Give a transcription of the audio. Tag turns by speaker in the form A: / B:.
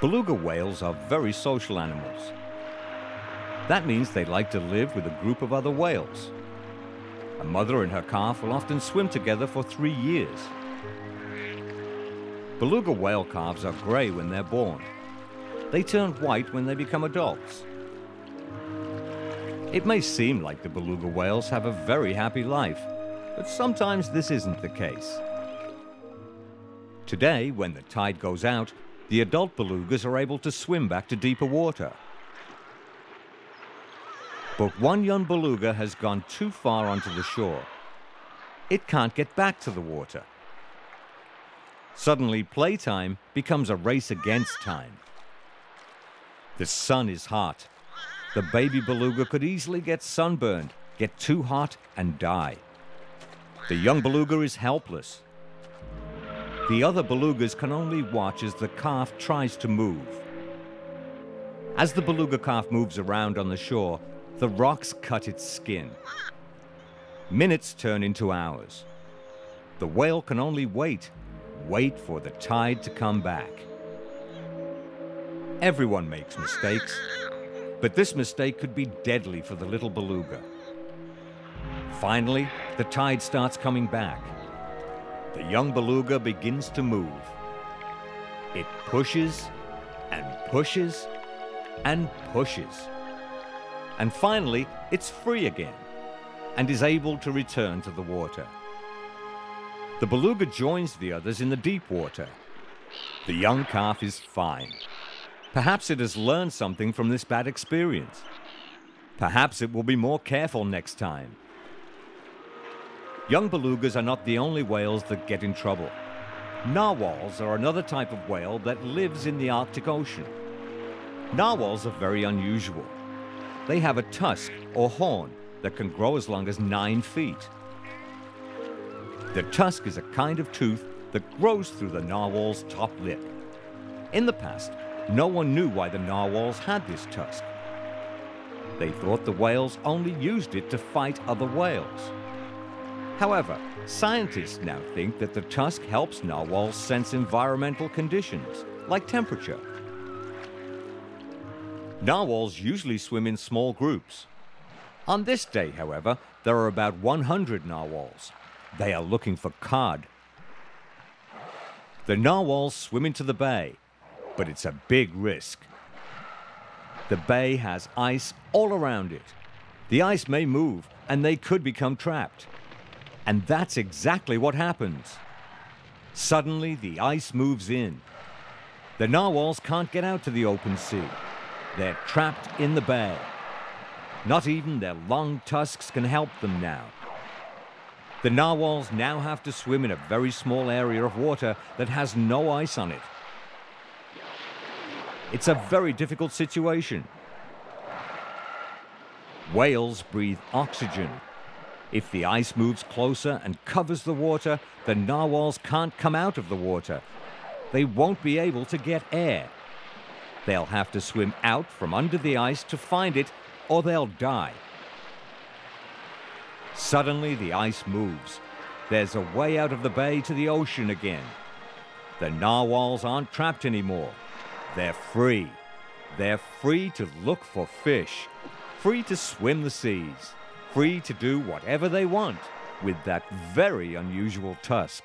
A: Beluga whales are very social animals. That means they like to live with a group of other whales. A mother and her calf will often swim together for 3 years. Beluga whale calves are gray when they're born. They turn white when they become adults. It may seem like the beluga whales have a very happy life, but sometimes this isn't the case. Today, when the tide goes out, the adult belugas are able to swim back to deeper water. But one young beluga has gone too far onto the shore. It can't get back to the water. Suddenly, playtime becomes a race against time. The sun is hot. The baby beluga could easily get sunburned, get too hot, and die. The young beluga is helpless. The other belugas can only watch as the calf tries to move. As the beluga calf moves around on the shore, the rocks cut its skin. Minutes turn into hours. The whale can only wait for the tide to come back. Everyone makes mistakes, but this mistake could be deadly for the little beluga. Finally, the tide starts coming back. The young beluga begins to move. It pushes and pushes and pushes. And finally, it's free again and is able to return to the water. The beluga joins the others in the deep water. The young calf is fine. Perhaps it has learned something from this bad experience. Perhaps it will be more careful next time. Young belugas are not the only whales that get in trouble. Narwhals are another type of whale that lives in the Arctic Ocean. Narwhals are very unusual. They have a tusk or horn that can grow as long as 9 feet. The tusk is a kind of tooth that grows through the narwhal's top lip. In the past, no one knew why the narwhals had this tusk. They thought the whales only used it to fight other whales. However, scientists now think that the tusk helps narwhals sense environmental conditions, like temperature. Narwhals usually swim in small groups. On this day, however, there are about 100 narwhals. They are looking for cod. The narwhals swim into the bay, but it's a big risk. The bay has ice all around it. The ice may move, and they could become trapped. And that's exactly what happens. Suddenly, the ice moves in. The narwhals can't get out to the open sea. They're trapped in the bay. Not even their long tusks can help them now. The narwhals now have to swim in a very small area of water that has no ice on it. It's a very difficult situation. Whales breathe oxygen. If the ice moves closer and covers the water, the narwhals can't come out of the water. They won't be able to get air. They'll have to swim out from under the ice to find it, or they'll die. Suddenly, the ice moves. There's a way out of the bay to the ocean again. The narwhals aren't trapped anymore. They're free. They're free to look for fish, free to swim the seas, free to do whatever they want with that very unusual tusk.